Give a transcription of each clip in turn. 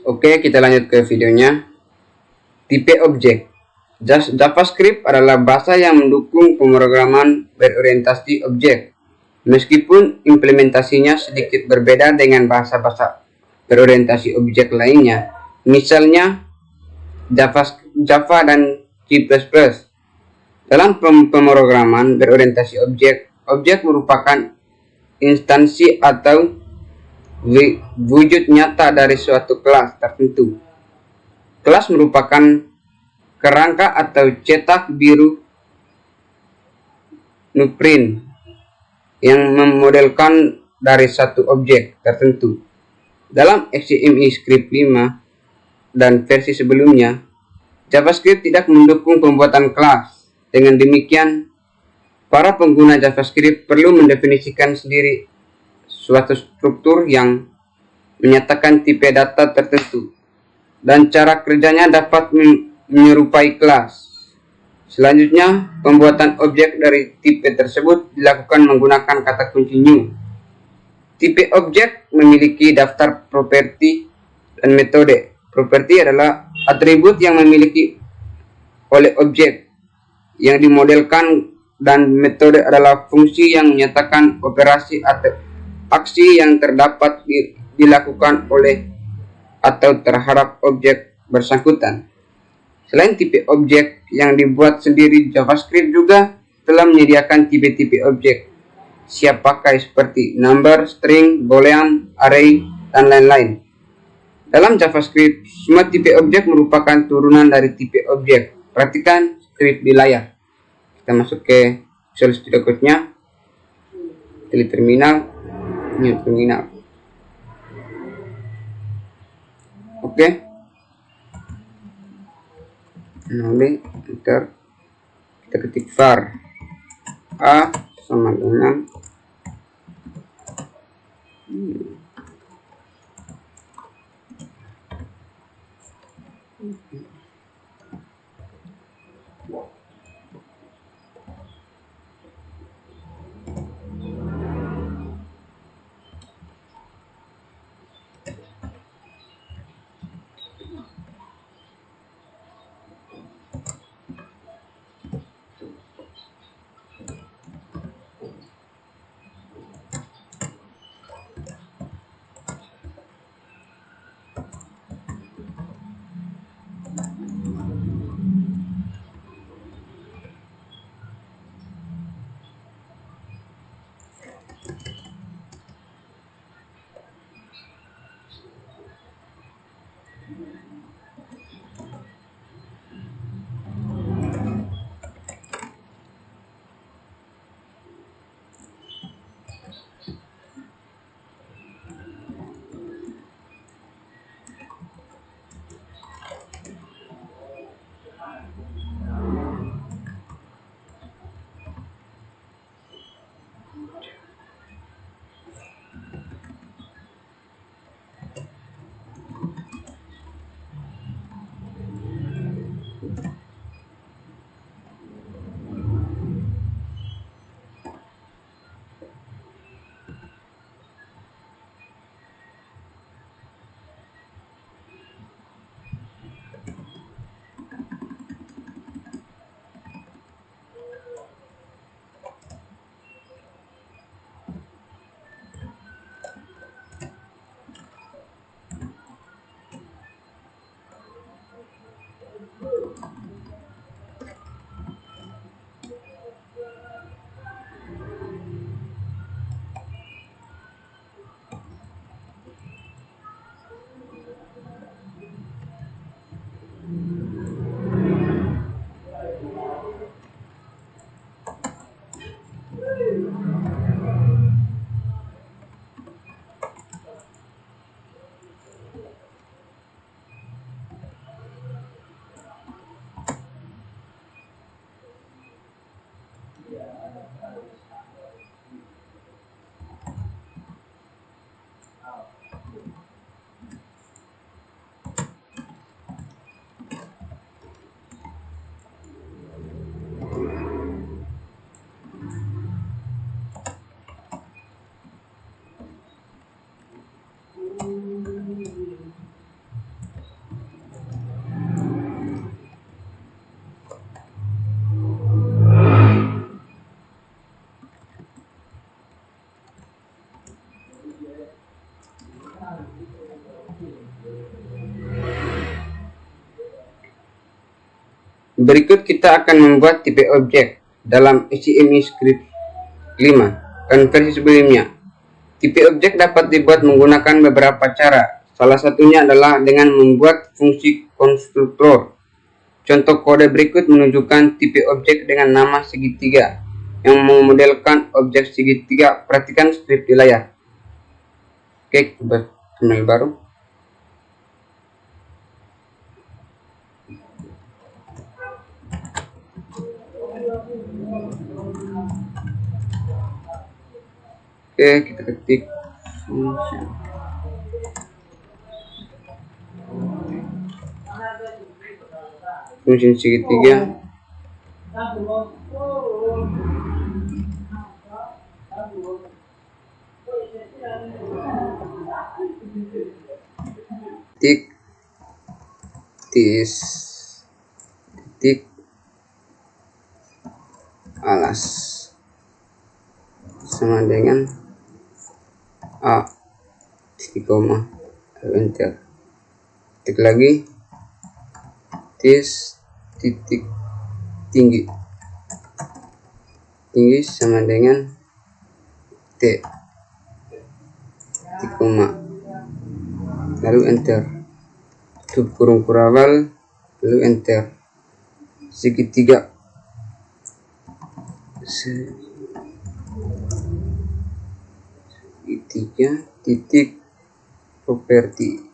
Oke, kita lanjut ke videonya. Tipe objek. JavaScript adalah bahasa yang mendukung pemrograman berorientasi objek. Meskipun implementasinya sedikit berbeda dengan bahasa-bahasa berorientasi objek lainnya, misalnya Java dan C++. Dalam pemrograman berorientasi objek, objek merupakan instansi atau wujud nyata dari suatu kelas tertentu. Kelas merupakan kerangka atau cetak biru blueprint yang memodelkan dari satu objek tertentu. Dalam ECMAScript 5 dan versi sebelumnya, JavaScript tidak mendukung pembuatan kelas. Dengan demikian, para pengguna JavaScript perlu mendefinisikan sendiri suatu struktur yang menyatakan tipe data tertentu, dan cara kerjanya dapat menyerupai kelas. Selanjutnya, pembuatan objek dari tipe tersebut dilakukan menggunakan kata kunci new. Tipe objek memiliki daftar properti dan metode. Properti adalah atribut yang memiliki oleh objek yang dimodelkan, dan metode adalah fungsi yang menyatakan operasi atau aksi yang terdapat dilakukan oleh atau terhadap objek bersangkutan. Selain tipe objek yang dibuat sendiri, JavaScript juga telah menyediakan tipe-tipe objek siap pakai seperti number, string, boolean, array, dan lain-lain. Dalam JavaScript, semua tipe objek merupakan turunan dari tipe objek. Perhatikan script di layar. Kita masuk ke Visual Studio Code-nya, pilih terminal, new terminal. Oke. Lalu enter, kita ketik var a sama dengan Berikut kita akan membuat tipe objek dalam HTML script 5 dan versi sebelumnya. Tipe objek dapat dibuat menggunakan beberapa cara. Salah satunya adalah dengan membuat fungsi konstruktor. Contoh kode berikut menunjukkan tipe objek dengan nama segitiga yang memodelkan objek segitiga. Perhatikan script di layar. Oke, coba terminal baru. Oke, kita ketik function segitiga. Titik titik alas sama dengan A titik koma enter. Titik lagi titik tinggi sama dengan T titik koma lalu enter, tutup kurung kurawal lalu enter. Segitiga titik properti.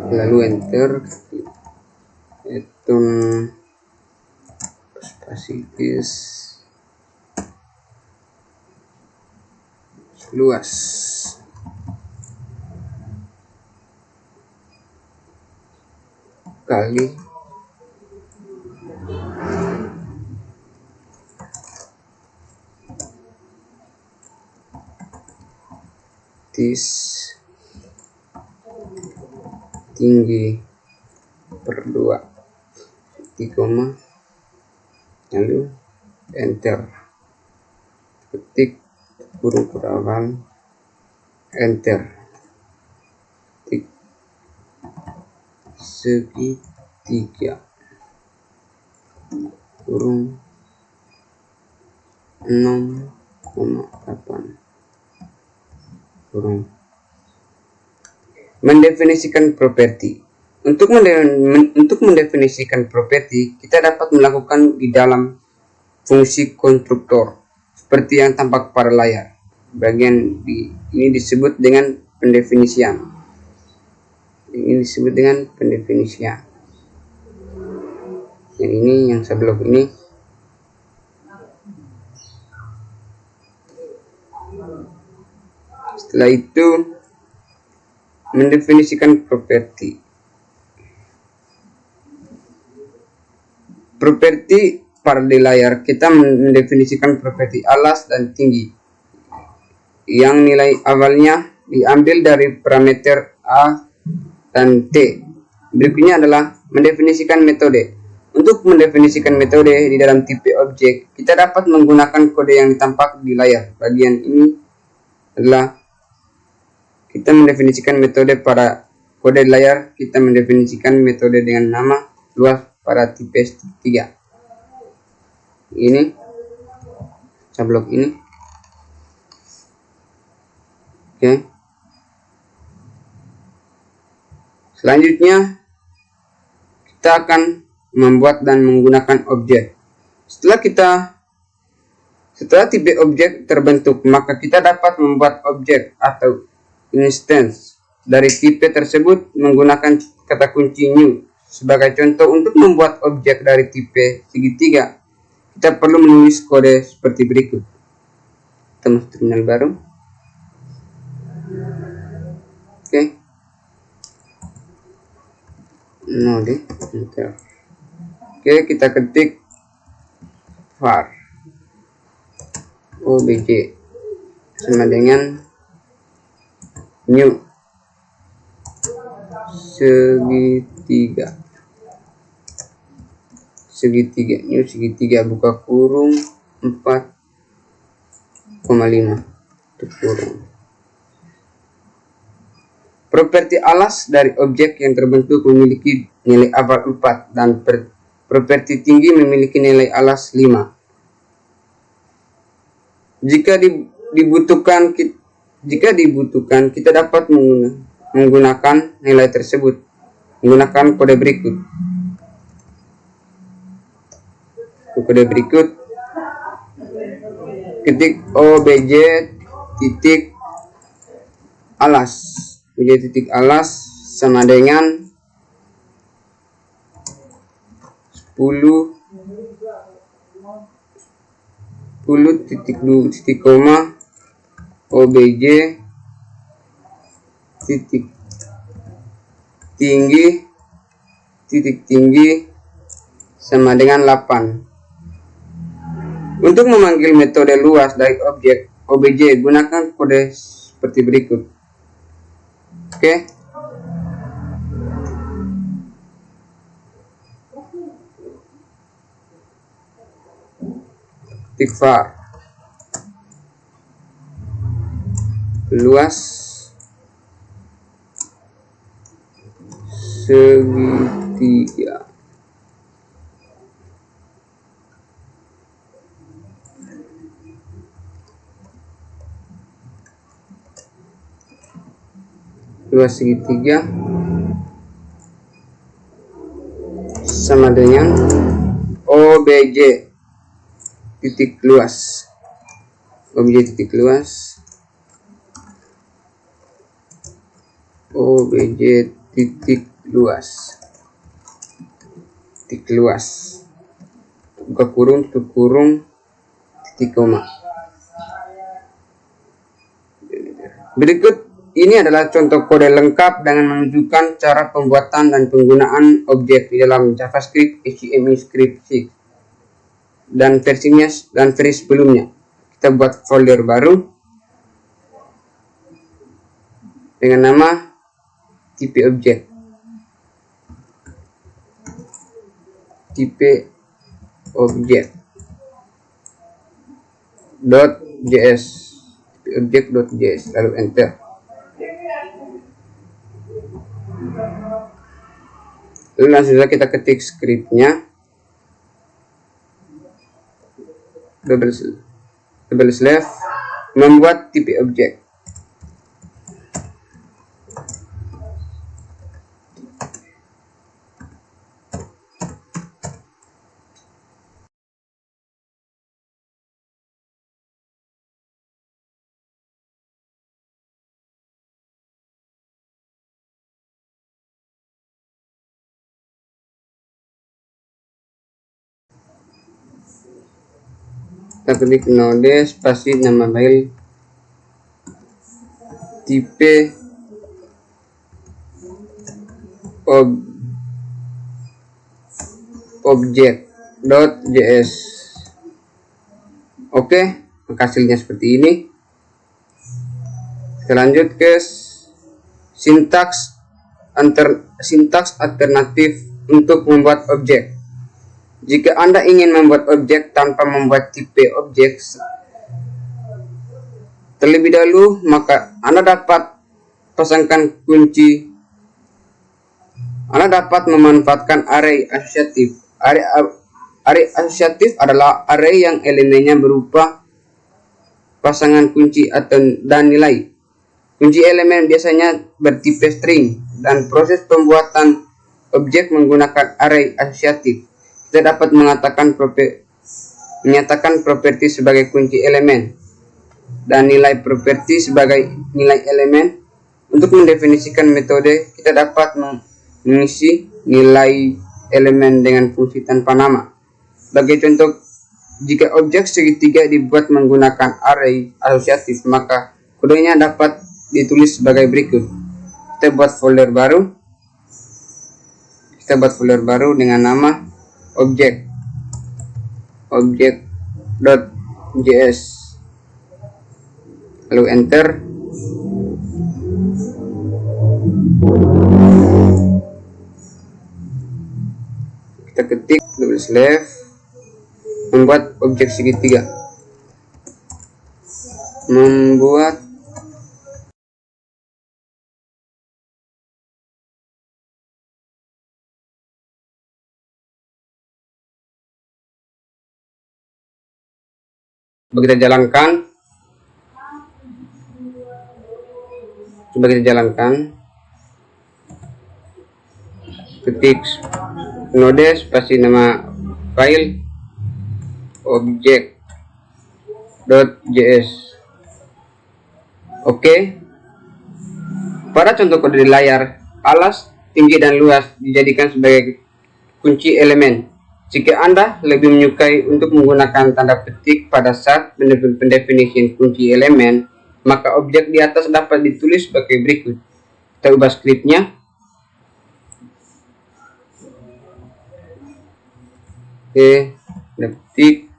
Lalu enter, itu spasies luas kali tinggi per 2 titik koma lalu enter, ketik kurung kurawal enter, titik segitiga kurung 6,8 kurung. Mendefinisikan properti. Untuk mendefinisikan properti, kita dapat melakukan di dalam fungsi konstruktor seperti yang tampak pada layar. Bagian ini disebut dengan pendefinisian. Ini disebut dengan pendefinisian. Yang ini yang sebelum ini. Setelah itu mendefinisikan properti. Properti pada di layar kita mendefinisikan properti alas dan tinggi yang nilai awalnya diambil dari parameter A dan T. Berikutnya adalah mendefinisikan metode. Untuk mendefinisikan metode di dalam tipe objek, kita dapat menggunakan kode yang tampak di layar. Bagian ini adalah kita mendefinisikan metode pada kode layar. Kita mendefinisikan metode dengan nama luas pada tipe 3. Ini sablok ini. Oke. Selanjutnya kita akan membuat dan menggunakan objek. Setelah tipe objek terbentuk, maka kita dapat membuat objek atau instance dari tipe tersebut menggunakan kata kunci new. Sebagai contoh, untuk membuat objek dari tipe segitiga, kita perlu menulis kode seperti berikut. Kita masuk terminal baru. Oke. node enter. Oke, kita ketik var obj sama dengan new segitiga buka kurung 4,5 tutup kurung. Properti alas dari objek yang terbentuk memiliki nilai abal 4 dan properti tinggi memiliki nilai alas 5. Jika dibutuhkan kita dapat menggunakan nilai tersebut menggunakan kode berikut. Ketik obj titik alas sama dengan 10 titik koma obj titik tinggi sama dengan 8. Untuk memanggil metode luas dari objek obj gunakan kode seperti berikut. Oke. Ketik var luas segitiga. Luas segitiga sama dengan obj titik luas obj titik luas buka kurung tutup kurung titik koma. Berikut ini adalah contoh kode lengkap dengan menunjukkan cara pembuatan dan penggunaan objek di dalam JavaScript HTML script 6 dan versi sebelumnya. Kita buat folder baru dengan nama tipe objek .js lalu enter. Lalu langsung saja kita ketik scriptnya double slash membuat tipe objek. Kita ketik node spasi nama file tipe objek.js. Oke, hasilnya seperti ini. Kita lanjut ke sintaks alternatif untuk membuat objek. Jika Anda ingin membuat objek tanpa membuat tipe objek terlebih dahulu, maka Anda dapat memanfaatkan array asosiatif. Array asosiatif adalah array yang elemennya berupa pasangan kunci dan nilai. Kunci elemen biasanya bertipe string, dan proses pembuatan objek menggunakan array asosiatif. Kita dapat menyatakan properti sebagai kunci elemen dan nilai properti sebagai nilai elemen. Untuk mendefinisikan metode, kita dapat mengisi nilai elemen dengan fungsi tanpa nama. Sebagai contoh, jika objek segitiga dibuat menggunakan array asosiatif, maka kodenya dapat ditulis sebagai berikut. Kita buat folder baru, kita buat folder baru dengan nama object.js, lalu enter. Kita ketik double slash membuat objek segitiga, membuat coba kita jalankan, ketik node spasi nama file object.js. Oke. Pada contoh kode di layar, alas, tinggi dan luas dijadikan sebagai kunci elemen. Jika Anda lebih menyukai untuk menggunakan tanda petik pada saat pendefinisian kunci elemen, maka objek di atas dapat ditulis sebagai berikut. Kita ubah skripnya. Oke, tanda petik.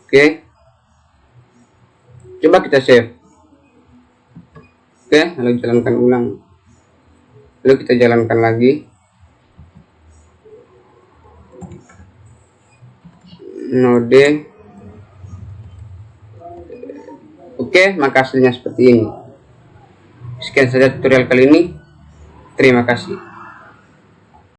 Oke, coba kita save. Oke, lalu jalankan ulang, lalu kita jalankan lagi. Node. Oke, maka hasilnya seperti ini. Sekian saja tutorial kali ini. Terima kasih.